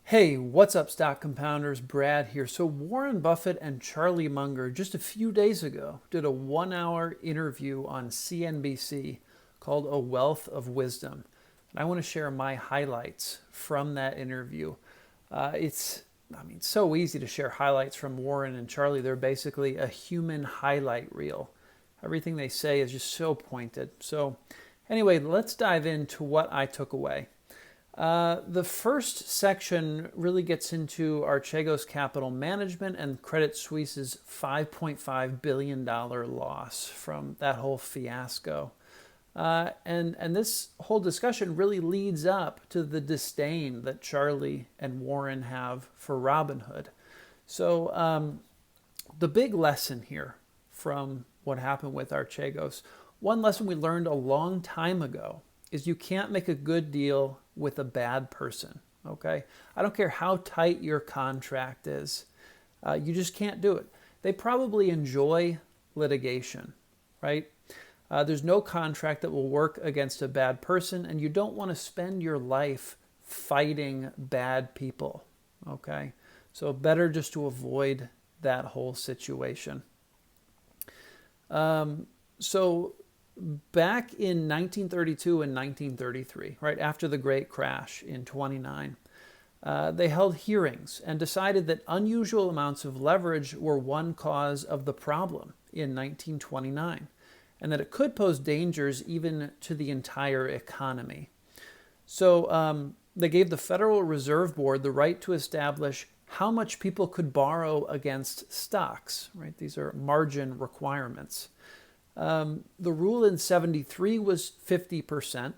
Hey, what's up, stock compounders? Brad here. So, Warren Buffett and Charlie Munger just a few days ago did a 1 hour interview on CNBC called A Wealth of Wisdom. And I want to share my highlights from that interview. It's so easy to share highlights from Warren and Charlie. They're basically a human highlight reel. Everything they say is just so pointed. So, anyway, let's dive into what I took away. The first section really gets into Archegos Capital Management and Credit Suisse's $5.5 billion loss from that whole fiasco. And this whole discussion really leads up to the disdain that Charlie and Warren have for Robinhood. So the big lesson here from what happened with Archegos, one lesson we learned a long time ago is you can't make a good deal with a bad person, okay? I don't care how tight your contract is. You just can't do it. They probably enjoy litigation, right? There's no contract that will work against a bad person, and you don't want to spend your life fighting bad people, okay? So better just to avoid that whole situation. So back in 1932 and 1933, right after the Great Crash in 29, they held hearings and decided that unusual amounts of leverage were one cause of the problem in 1929, and that it could pose dangers even to the entire economy. So they gave the Federal Reserve Board the right to establish how much people could borrow against stocks, right? These are margin requirements. The rule in 73 was 50%.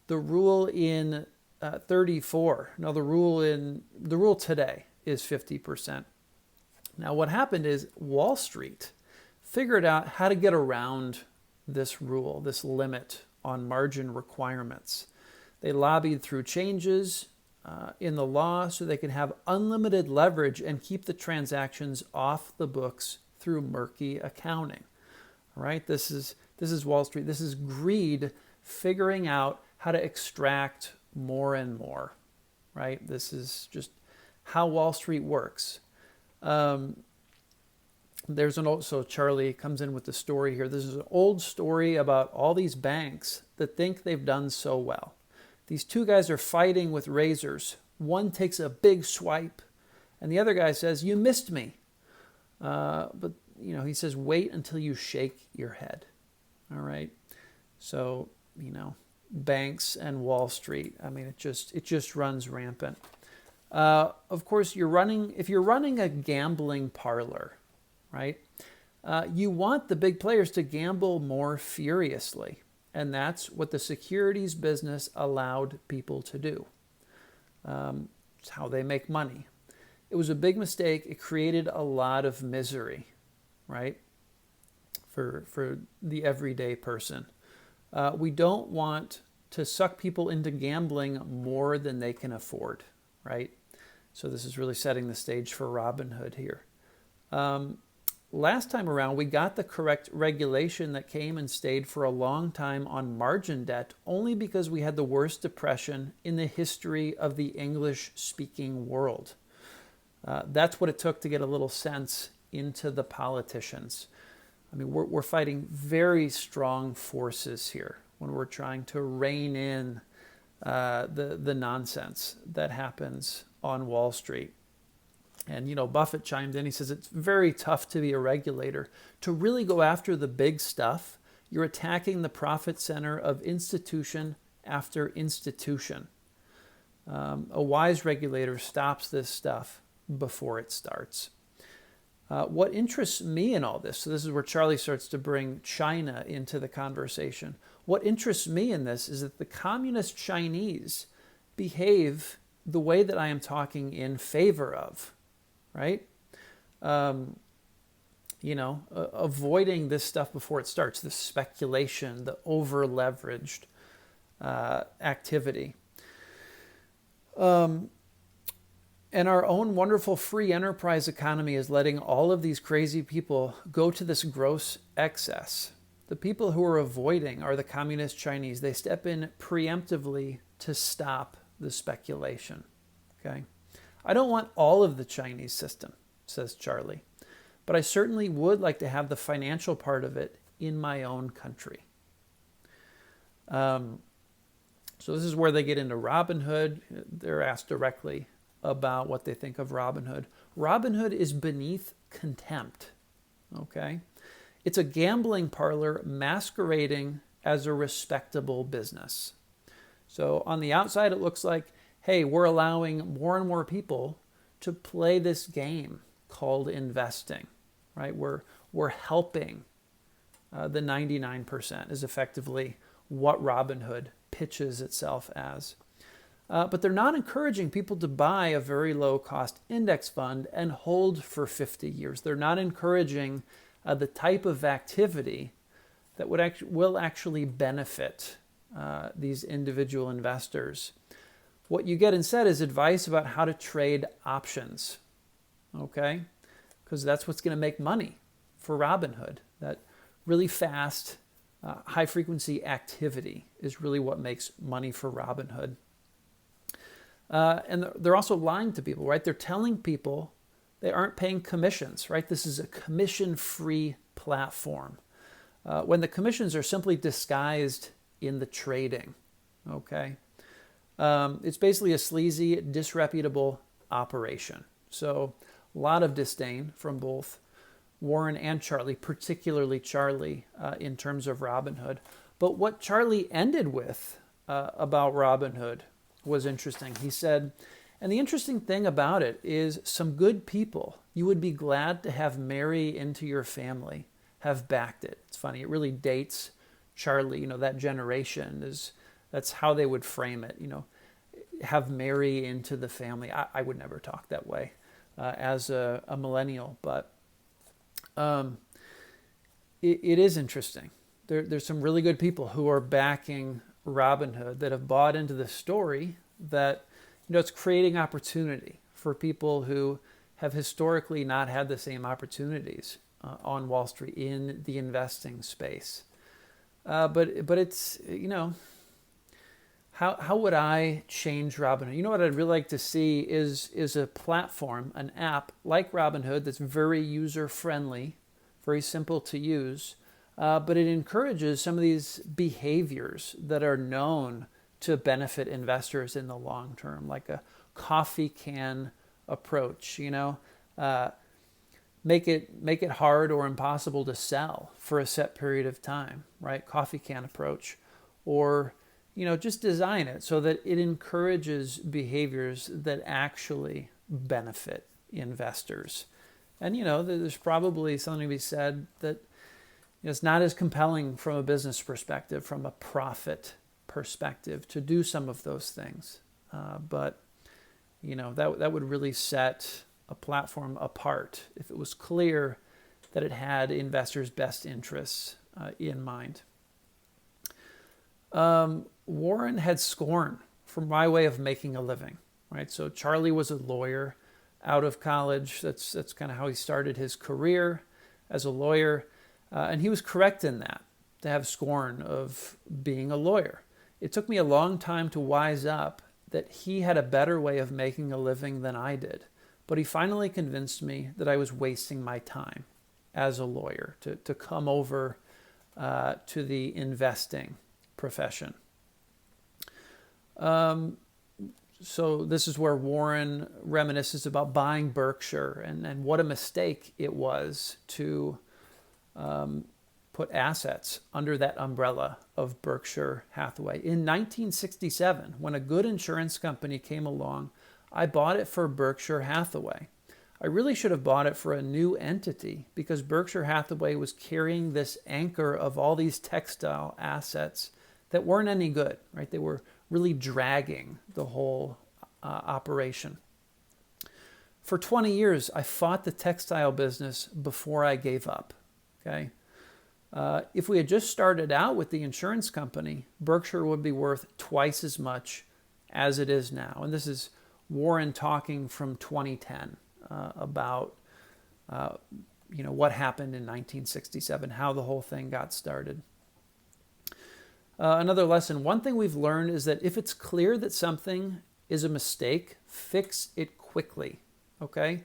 The rule in 34. Now the rule today is 50%. Now what happened is Wall Street figured out how to get around this rule, this limit on margin requirements. They lobbied through changes in the law so they could have unlimited leverage and keep the transactions off the books through murky accounting. Right? This is Wall Street. This is greed figuring out how to extract more and more. Right? This is just how Wall Street works. So Charlie comes in with the story here. This is an old story about all these banks that think they've done so well. These two guys are fighting with razors. One takes a big swipe, and the other guy says, "You missed me." But he says, wait until you shake your head. All right. So, banks and Wall Street, it just runs rampant. Of course, if you're running a gambling parlor, right, you want the big players to gamble more furiously. And that's what the securities business allowed people to do. It's how they make money. It was a big mistake. It created a lot of misery, right, for the everyday person. We don't want to suck people into gambling more than they can afford, right? So this is really setting the stage for Robinhood here. Last time around, we got the correct regulation that came and stayed for a long time on margin debt only because we had the worst depression in the history of the English-speaking world. That's what it took to get a little sense into the politicians. We're fighting very strong forces here when we're trying to rein in the nonsense that happens on Wall Street. And, Buffett chimed in. He says it's very tough to be a regulator. To really go after the big stuff, you're attacking the profit center of institution after institution. A wise regulator stops this stuff before it starts. What interests me in all this, so this is where Charlie starts to bring China into the conversation. What interests me in this is that the communist Chinese behave the way that I am talking in favor of, right? Avoiding this stuff before it starts, the speculation, the over-leveraged activity. And our own wonderful free enterprise economy is letting all of these crazy people go to this gross excess. The people who are avoiding are the communist Chinese. They step in preemptively to stop the speculation. Okay. I don't want all of the Chinese system, says Charlie, but I certainly would like to have the financial part of it in my own country. So this is where they get into Robinhood. They're asked directly about what they think of Robinhood. Robinhood is beneath contempt. Okay? It's a gambling parlor masquerading as a respectable business. So on the outside, it looks like, hey, we're allowing more and more people to play this game called investing, right? We're helping the 99% is effectively what Robinhood pitches itself as. But they're not encouraging people to buy a very low-cost index fund and hold for 50 years. They're not encouraging the type of activity that will actually benefit these individual investors. What you get instead is advice about how to trade options, okay? Because that's what's going to make money for Robinhood. That really fast, high-frequency activity is really what makes money for Robinhood. And they're also lying to people, right? They're telling people they aren't paying commissions, right? This is a commission-free platform. When the commissions are simply disguised in the trading, okay? It's basically a sleazy, disreputable operation. So a lot of disdain from both Warren and Charlie, particularly Charlie, in terms of Robinhood. But what Charlie ended with about Robinhood was interesting. He said, and the interesting thing about it is some good people you would be glad to have marry into your family have backed it. It's funny, it really dates Charlie, that generation that's how they would frame it, have marry into the family. I would never talk that way as a millennial, but it is interesting. There's some really good people who are backing Robinhood that have bought into the story that it's creating opportunity for people who have historically not had the same opportunities on Wall Street in the investing space. But it's how would I change Robinhood? What I'd really like to see is a platform, an app like Robinhood that's very user friendly, very simple to use. But it encourages some of these behaviors that are known to benefit investors in the long term, like a coffee can approach, make it hard or impossible to sell for a set period of time, right? Coffee can approach. Or, just design it so that it encourages behaviors that actually benefit investors. And, there's probably something to be said that it's not as compelling from a business perspective, from a profit perspective, to do some of those things. But that would really set a platform apart if it was clear that it had investors' best interests in mind. Warren had scorn for my way of making a living, right? So Charlie was a lawyer out of college. That's kind of how he started his career as a lawyer. And he was correct in that, to have scorn of being a lawyer. It took me a long time to wise up that he had a better way of making a living than I did. But he finally convinced me that I was wasting my time as a lawyer to come over to the investing profession. So this is where Warren reminisces about buying Berkshire and what a mistake it was to put assets under that umbrella of Berkshire Hathaway. In 1967, when a good insurance company came along, I bought it for Berkshire Hathaway. I really should have bought it for a new entity because Berkshire Hathaway was carrying this anchor of all these textile assets that weren't any good, right? They were really dragging the whole operation. For 20 years, I fought the textile business before I gave up, okay? If we had just started out with the insurance company, Berkshire would be worth twice as much as it is now. And this is Warren talking from 2010 about what happened in 1967, how the whole thing got started. Another lesson, one thing we've learned is that if it's clear that something is a mistake, fix it quickly. Okay?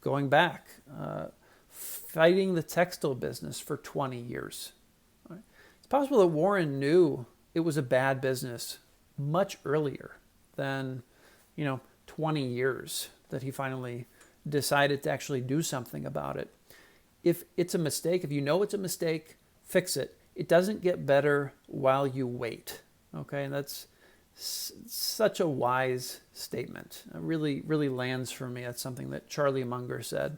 Going back, fighting the textile business for 20 years. Right? It's possible that Warren knew it was a bad business much earlier than, 20 years that he finally decided to actually do something about it. If it's a mistake, if you know it's a mistake, fix it. It doesn't get better while you wait. Okay, and that's such a wise statement. It really, really lands for me. That's something that Charlie Munger said.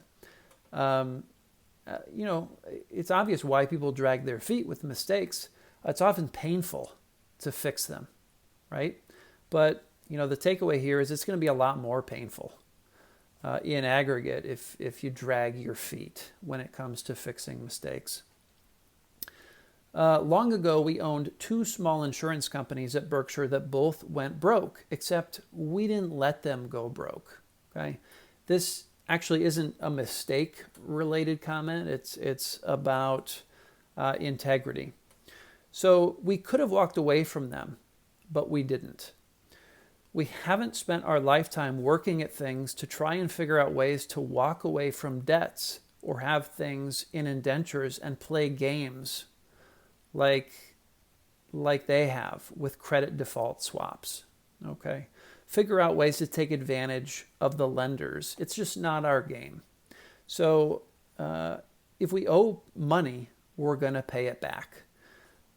It's obvious why people drag their feet with mistakes. It's often painful to fix them, right? But, the takeaway here is it's going to be a lot more painful in aggregate if you drag your feet when it comes to fixing mistakes. Long ago, we owned 2 small insurance companies at Berkshire that both went broke, except we didn't let them go broke. Okay, this actually isn't a mistake-related comment. It's about integrity. So we could have walked away from them, but we didn't. We haven't spent our lifetime working at things to try and figure out ways to walk away from debts or have things in indentures and play games like they have with credit default swaps. Okay, figure out ways to take advantage of the lenders. It's just not our game. So if we owe money, we're going to pay it back.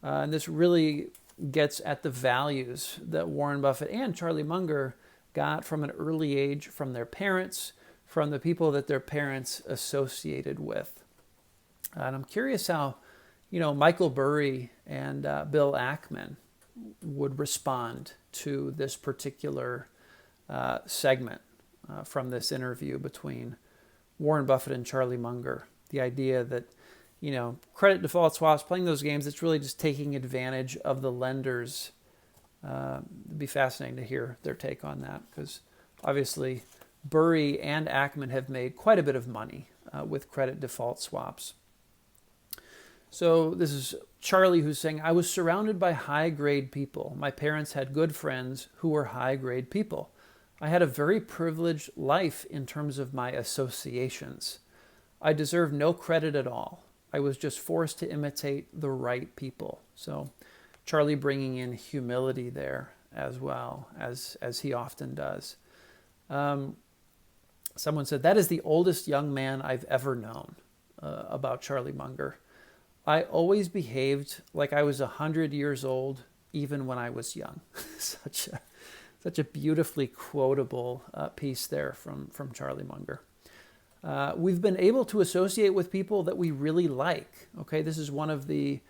And this really gets at the values that Warren Buffett and Charlie Munger got from an early age from their parents, from the people that their parents associated with. And I'm curious how, Michael Burry and Bill Ackman would respond to this particular segment from this interview between Warren Buffett and Charlie Munger. The idea that, credit default swaps, playing those games, it's really just taking advantage of the lenders. It'd be fascinating to hear their take on that because obviously Burry and Ackman have made quite a bit of money with credit default swaps. So this is Charlie who's saying, I was surrounded by high-grade people. My parents had good friends who were high-grade people. I had a very privileged life in terms of my associations. I deserve no credit at all. I was just forced to imitate the right people. So Charlie bringing in humility there as well, as he often does. Someone said, that is the oldest young man I've ever known, about Charlie Munger. I always behaved like I was 100 years old, even when I was young. Such a beautifully quotable piece there from Charlie Munger. We've been able to associate with people that we really like. Okay, this is one of the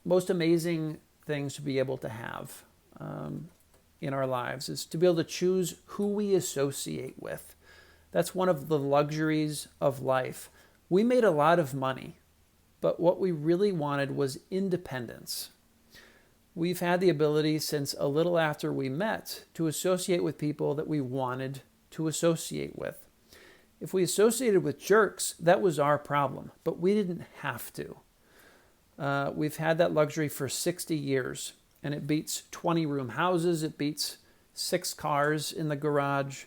most amazing things to be able to have in our lives, is to be able to choose who we associate with. That's one of the luxuries of life. We made a lot of money, but what we really wanted was independence. We've had the ability since a little after we met to associate with people that we wanted to associate with. If we associated with jerks, that was our problem, but we didn't have to. We've had that luxury for 60 years, and it beats 20-room houses. It beats 6 cars in the garage.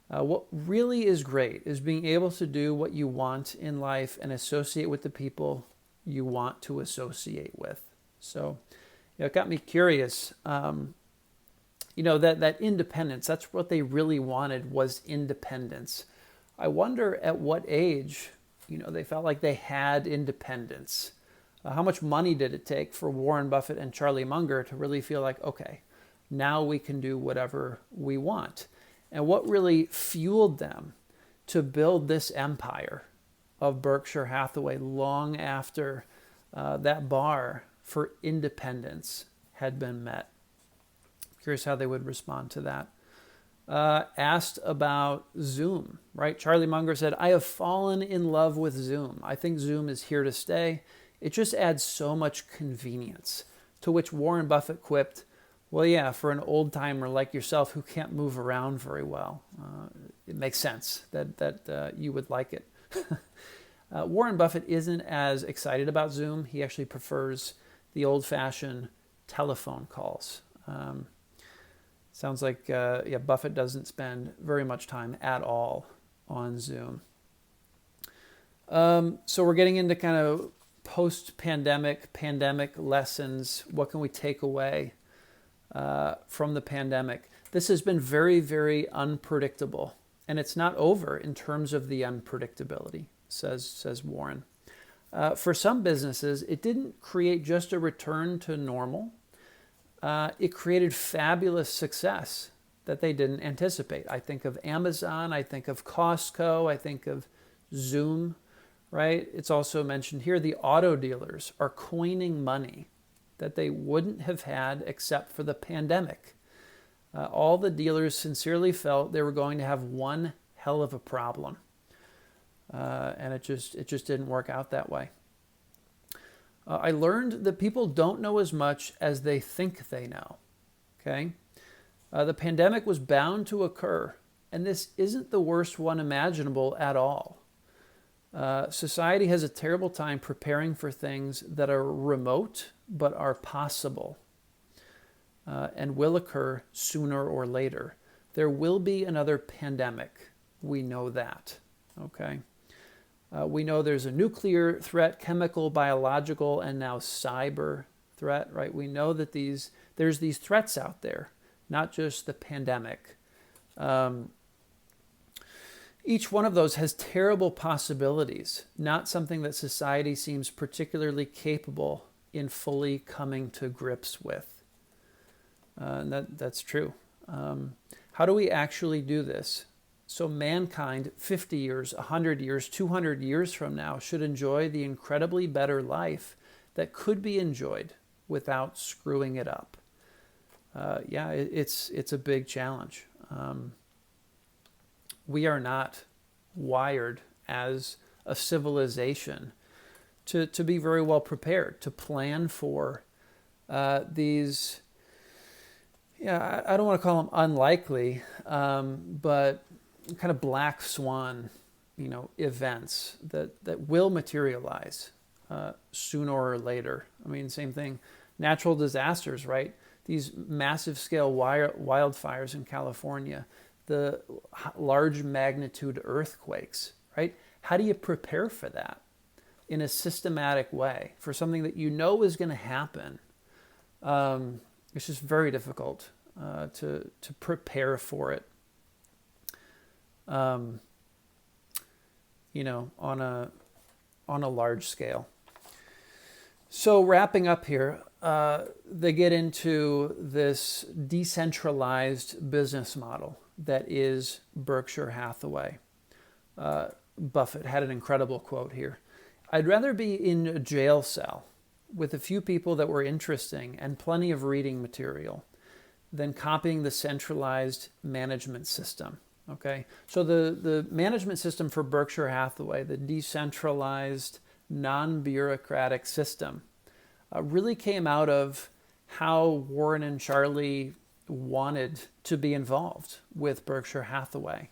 What really is great is being able to do what you want in life and associate with the people you want to associate with. So, it got me curious. That independence, that's what they really wanted, was independence. I wonder at what age, they felt like they had independence. How much money did it take for Warren Buffett and Charlie Munger to really feel like, okay, now we can do whatever we want? And what really fueled them to build this empire of Berkshire Hathaway long after that bar for independence had been met? Curious how they would respond to that. Asked about Zoom, right? Charlie Munger said, I have fallen in love with Zoom. I think Zoom is here to stay. It just adds so much convenience. To which Warren Buffett quipped, well, yeah, for an old-timer like yourself who can't move around very well, it makes sense that you would like it. Warren Buffett isn't as excited about Zoom. He actually prefers the old-fashioned telephone calls. Sounds like yeah, Buffett doesn't spend very much time at all on Zoom. So we're getting into kind of pandemic lessons. What can we take away from the pandemic? This has been very, very unpredictable, and it's not over in terms of the unpredictability, says Warren. For some businesses, it didn't create just a return to normal. It created fabulous success that they didn't anticipate. I think of Amazon, I think of Costco, I think of Zoom, right? It's also mentioned here the auto dealers are coining money that they wouldn't have had except for the pandemic. All the dealers sincerely felt they were going to have one hell of a problem. And it just didn't work out that way. I learned that people don't know as much as they think they know. Okay? The pandemic was bound to occur, and this isn't the worst one imaginable at all. Society has a terrible time preparing for things that are remote but are possible and will occur sooner or later. There will be another pandemic. We know that. Okay? We know there's a nuclear threat, chemical, biological, and now cyber threat, right? We know that there's these threats out there, not just the pandemic. Each one of those has terrible possibilities, not something that society seems particularly capable in fully coming to grips with. And that's true. How do we actually do this? So mankind 50 years, 100 years, 200 years from now should enjoy the incredibly better life that could be enjoyed without screwing it up. Yeah, it's a big challenge. We are not wired as a civilization to be very well prepared, to plan for these, yeah, I don't want to call them unlikely, but kind of black swan, events that will materialize sooner or later. I mean, same thing, natural disasters, right? These massive scale wildfires in California, the large magnitude earthquakes, right? How do you prepare for that in a systematic way for something that you know is going to happen? It's just very difficult to prepare for it. On a large scale. So wrapping up here, they get into this decentralized business model that is Berkshire Hathaway. Buffett had an incredible quote here. I'd rather be in a jail cell with a few people that were interesting and plenty of reading material than copying the centralized management system. Okay, so the management system for Berkshire Hathaway, the decentralized, non-bureaucratic system, really came out of how Warren and Charlie wanted to be involved with Berkshire Hathaway.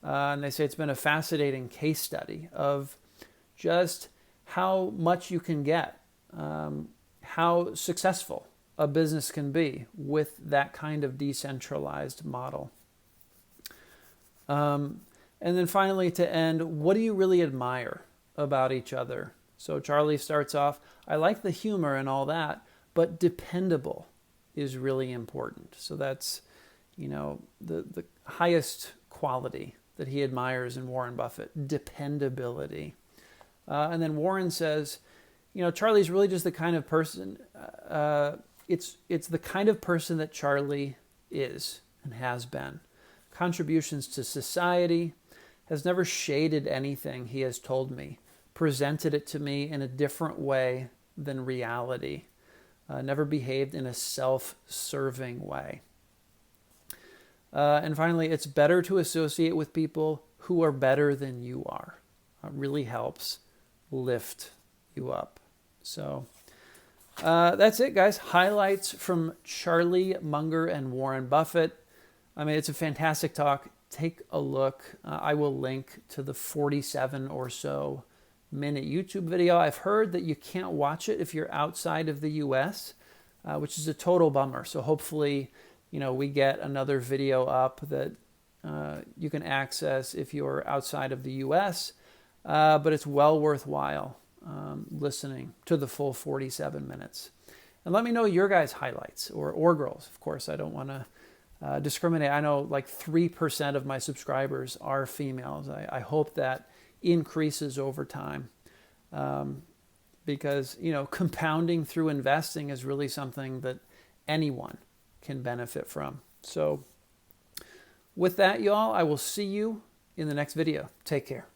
And they say it's been a fascinating case study of just how much you can get, how successful a business can be with that kind of decentralized model. And then finally, to end, what do you really admire about each other? So Charlie starts off, I like the humor and all that, but dependable is really important. So that's, the highest quality that he admires in Warren Buffett, dependability. And then Warren says, Charlie's really just the kind of person, it's the kind of person that Charlie is and has been. Contributions to society, has never shaded anything he has told me, presented it to me in a different way than reality, never behaved in a self-serving way. And finally, it's better to associate with people who are better than you are. It really helps lift you up. So that's it, guys. Highlights from Charlie Munger and Warren Buffett. I mean, it's a fantastic talk. Take a look. I will link to the 47 or so minute YouTube video. I've heard that you can't watch it if you're outside of the US, which is a total bummer. So hopefully, we get another video up that you can access if you're outside of the U.S., but it's well worthwhile listening to the full 47 minutes. And let me know your guys' highlights, or girls. Of course, I don't want to discriminate. I know like 3% of my subscribers are females. I hope that increases over time because, compounding through investing is really something that anyone can benefit from. So with that, y'all, I will see you in the next video. Take care.